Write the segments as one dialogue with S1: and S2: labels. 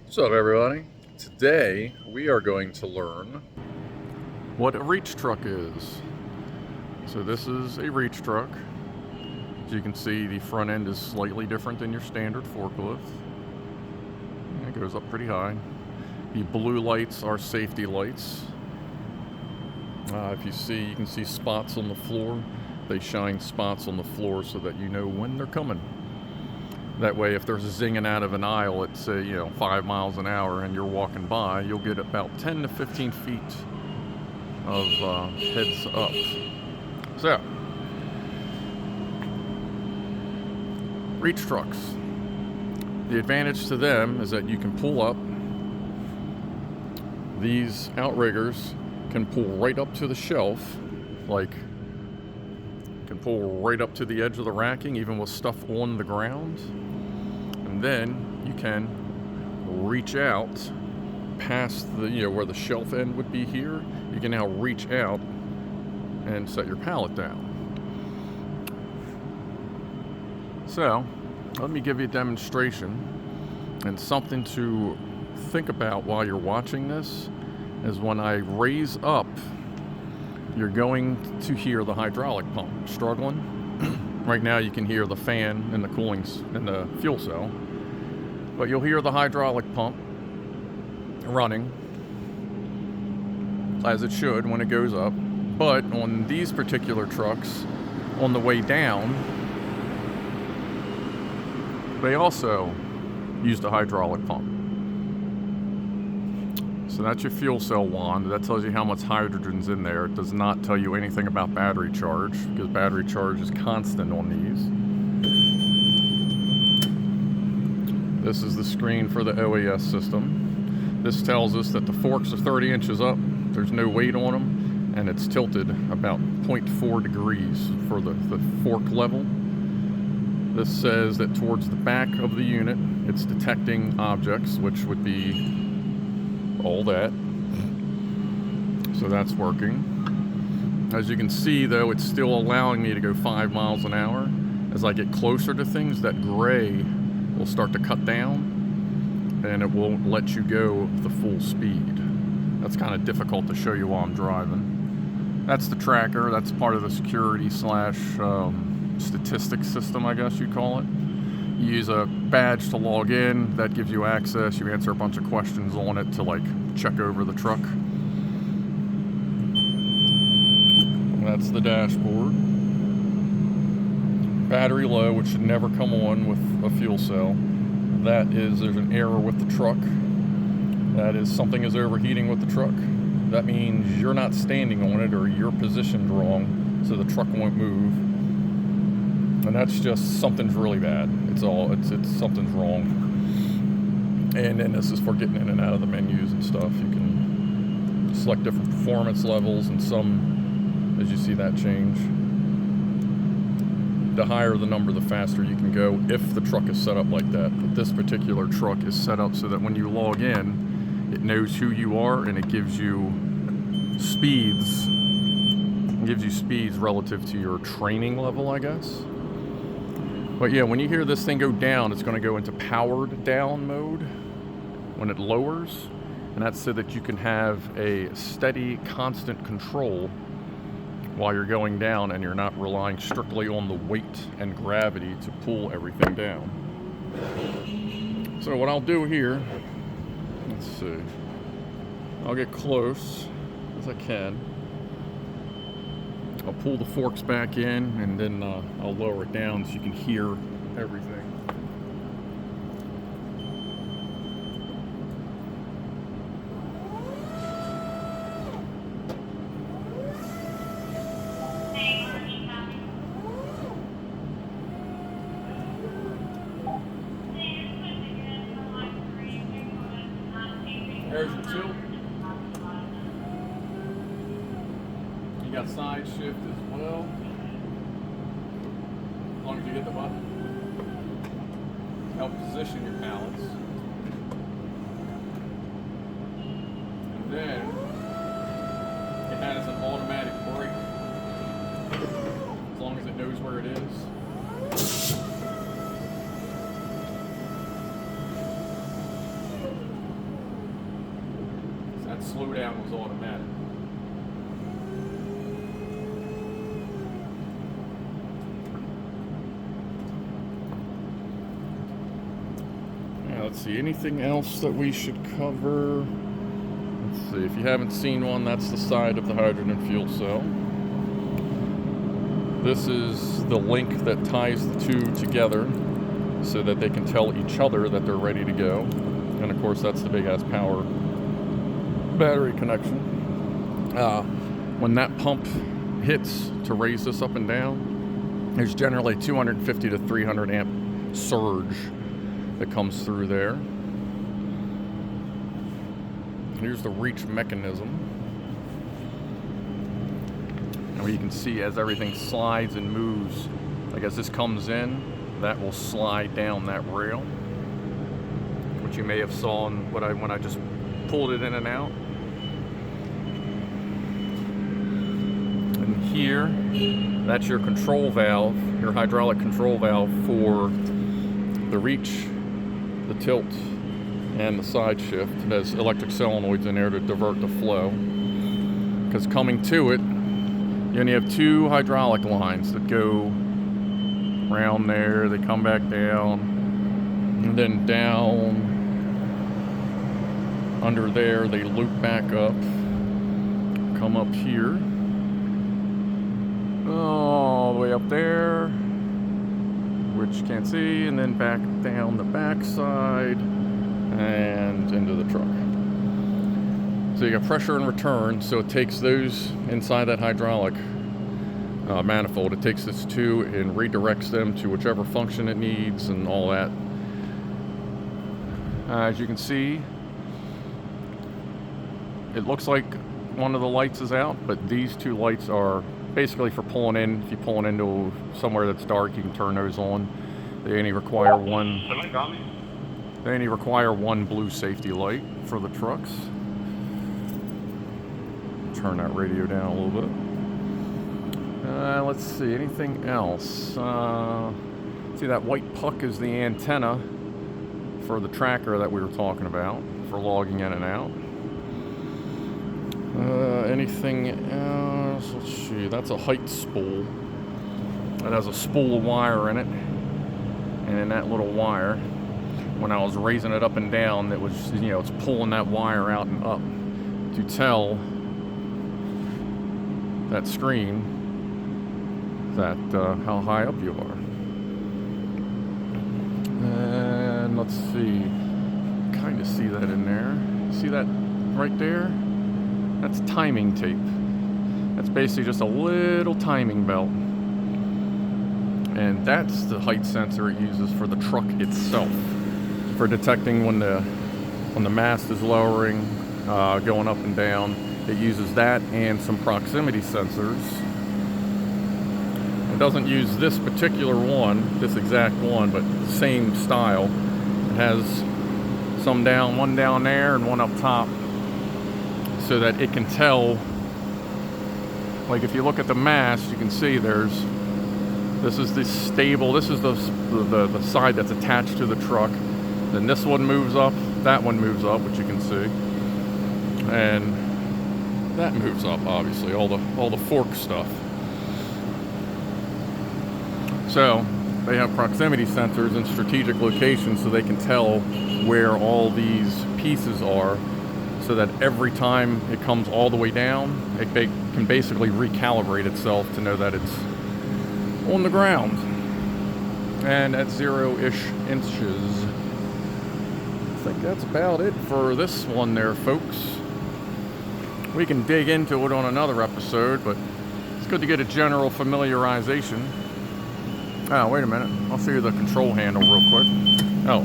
S1: What's up, everybody? Today we are going to learn what a reach truck is. So this is a reach truck. As you can see, the front end is slightly different than your standard forklift. It goes up pretty high. The blue lights are safety lights. If you see, you can see spots on the floor. They shine spots on the floor so that you know when they're coming. That way, if there's a zinging out of an aisle at, say, 5 miles an hour and you're walking by, you'll get about 10 to 15 feet of heads up. So, reach trucks. The advantage to them is that you can pull up. These outriggers can pull right up to the shelf, can pull right up to the edge of the racking, even with stuff on the ground. And then you can reach out past the, where the shelf end would be here. You can now reach out and set your pallet down. So, let me give you a demonstration. And something to think about while you're watching this is when I raise up, you're going to hear the hydraulic pump struggling. Right now you can hear the fan and the cooling in the fuel cell, but you'll hear the hydraulic pump running as it should when it goes up. But on these particular trucks, on the way down, they also use the hydraulic pump. So that's your fuel cell wand. That tells you how much hydrogen's in there. It does not tell you anything about battery charge, because battery charge is constant on these. This is the screen for the OAS system. This tells us that the forks are 30 inches up, there's no weight on them, and it's tilted about 0.4 degrees for the fork level. This says that towards the back of the unit, it's detecting objects, which would be all that. So that's working. As you can see, though, it's still allowing me to go 5 miles an hour. As I get closer to things, that gray will start to cut down and it won't let you go the full speed. That's kind of difficult to show you while I'm driving. That's the tracker. That's part of the security slash statistics system, I guess you'd call it. You use a badge to log in. That gives you access. You answer a bunch of questions on it to check over the truck. That's the dashboard. Battery low, which should never come on with a fuel cell. There's an error with the truck. That is, something is overheating with the truck. That means you're not standing on it or you're positioned wrong, so the truck won't move. And that's just something's really bad. It's something's wrong. And then this is for getting in and out of the menus and stuff. You can select different performance levels, and some, as you see that change. The higher the number, the faster you can go if the truck is set up like that. But this particular truck is set up so that when you log in, it knows who you are and it gives you speeds. It gives you speeds relative to your training level, I guess. But yeah, when you hear this thing go down, it's going to go into powered down mode when it lowers. And that's so that you can have a steady, constant control while you're going down and you're not relying strictly on the weight and gravity to pull everything down. So what I'll do here, let's see, I'll get close as I can. I'll pull the forks back in, and then I'll lower it down so you can hear everything. There's your tilt. You got side shift as well, as long as you hit the button. Help position your pallets. And then it has an automatic brake, as long as it knows where it is. slow down was automatic. Let's see, anything else that we should cover? Let's see, if you haven't seen one, that's the side of the hydrogen fuel cell. This is the link that ties the two together so that they can tell each other that they're ready to go. And of course, that's the big ass power battery connection. When that pump hits to raise this up and down, there's generally 250 to 300 amp surge that comes through there. Here's the reach mechanism. And you can see as everything slides and moves, like as this comes in, that will slide down that rail, which you may have saw in when I just pulled it in and out. And here, that's your control valve, your hydraulic control valve for the reach, the tilt, and the side shift. It has electric solenoids in there to divert the flow. Because coming to it, you only have two hydraulic lines that go around there, they come back down, and then down under there, they loop back up, come up here, all the way up there, which you can't see, and then back down the back side and into the truck. So you got pressure and return, so it takes those inside that hydraulic manifold, it takes this two and redirects them to whichever function it needs and all that. As you can see, it looks like one of the lights is out, but these two lights are basically for pulling in. If you're pulling into somewhere that's dark, you can turn those on. They only require one. They only require one blue safety light for the trucks. Turn that radio down a little bit. Let's see, anything else? See, that white puck is the antenna for the tracker that we were talking about for logging in and out. Anything else? Let's see, that's a height spool. It has a spool of wire in it, and in that little wire, when I was raising it up and down, it was, you know, it's pulling that wire out and up to tell that screen that how high up you are. And let's see, kind of see that in there. See that right there? That's timing tape. That's basically just a little timing belt. And that's the height sensor it uses for the truck itself, for detecting when the mast is lowering, going up and down. It uses that and some proximity sensors. It doesn't use this particular one, this exact one, but same style. It has some down, one down there and one up top, so that it can tell, like if you look at the mast, you can see this is the stable, this is the side that's attached to the truck. Then this one moves up, that one moves up, which you can see. And that moves up, obviously, all the fork stuff. So they have proximity sensors in strategic locations so they can tell where all these pieces are, so that every time it comes all the way down, it can basically recalibrate itself to know that it's on the ground and at 0-ish inches. I think that's about it for this one there, folks. We can dig into it on another episode, but it's good to get a general familiarization. Oh, wait a minute. I'll show you the control handle real quick. Oh,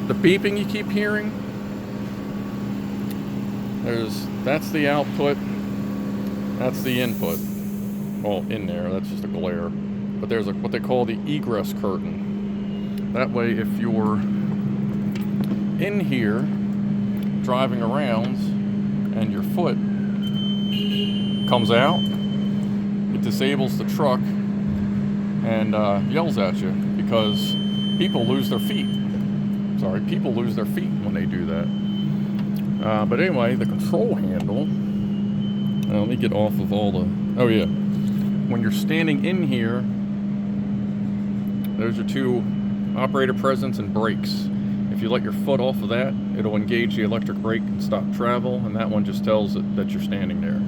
S1: the beeping you keep hearing, that's the output, that's the input. Well, in there, that's just a glare. But there's what they call the egress curtain. That way, if you're in here driving around and your foot comes out, it disables the truck and yells at you, because people lose their feet. Sorry, people lose their feet when they do that. But anyway, the control handle, let me get off of all the, oh yeah, when you're standing in here, those are two operator presence and brakes. If you let your foot off of that, it'll engage the electric brake and stop travel, and that one just tells it that you're standing there.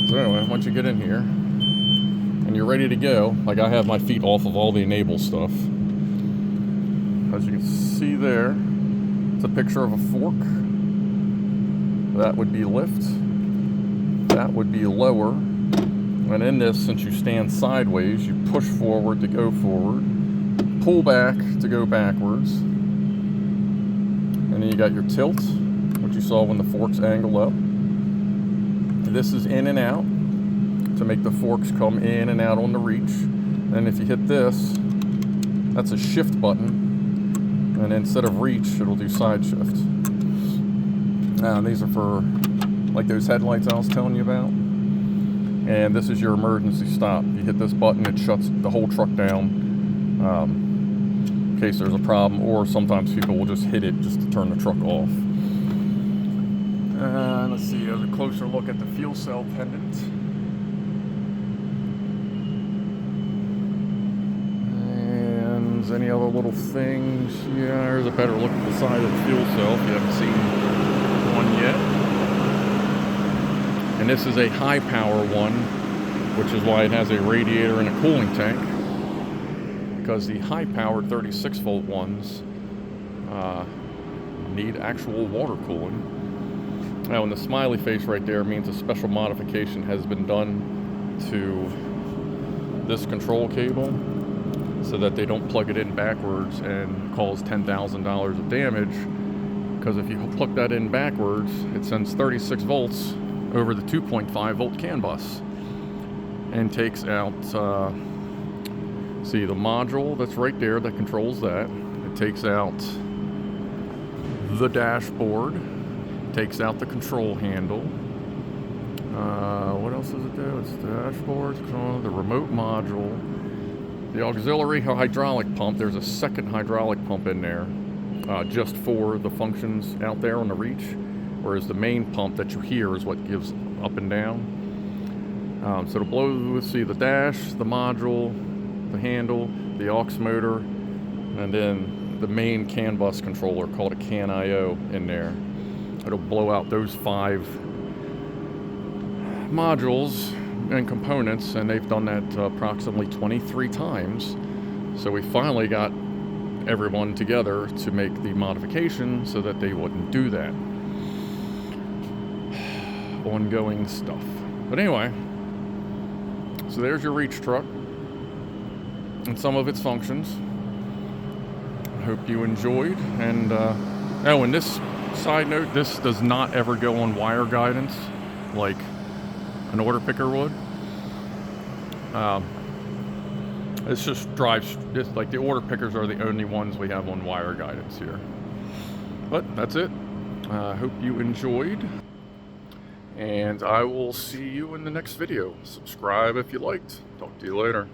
S1: So anyway, once you get in here and you're ready to go, like I have my feet off of all the enable stuff. As you can see there, it's a picture of a fork. That would be lift. That would be lower. And in this, since you stand sideways, you push forward to go forward, pull back to go backwards. And then you got your tilt, which you saw when the forks angle up. This is in and out to make the forks come in and out on the reach. And if you hit this, that's a shift button. And instead of reach, it'll do side shift. Now, these are for like those headlights I was telling you about. And this is your emergency stop. You hit this button, it shuts the whole truck down in case there's a problem, or sometimes people will just hit it just to turn the truck off. Let's see, a closer look at the fuel cell pendant. And any other little things? Yeah, here's a better look at the side of the fuel cell if you haven't seen one yet. And this is a high power one, which is why it has a radiator and a cooling tank, because the high powered 36 volt ones need actual water cooling. Now, and the smiley face right there means a special modification has been done to this control cable so that they don't plug it in backwards and cause $10,000 of damage, because if you plug that in backwards, it sends 36 volts over the 2.5 volt CAN bus and takes out, see the module that's right there that controls that. It takes out the dashboard, takes out the control handle. What else does it do? It's the dashboard, the remote module, the auxiliary hydraulic pump. There's a second hydraulic pump in there just for the functions out there on the reach, whereas the main pump that you hear is what gives up and down. So it'll blow, let's see, the dash, the module, the handle, the aux motor, and then the main CAN bus controller called a CAN IO in there. It'll blow out those 5 modules and components, and they've done that approximately 23 times. So we finally got everyone together to make the modification so that they wouldn't do that. Ongoing stuff. But anyway, so there's your reach truck and some of its functions. I hope you enjoyed. And oh, and this side note, this does not ever go on wire guidance like an order picker would. It's just drives, just like the order pickers are the only ones we have on wire guidance here. But that's it. I hope you enjoyed, and I will see you in the next video. Subscribe if you liked. Talk to you later.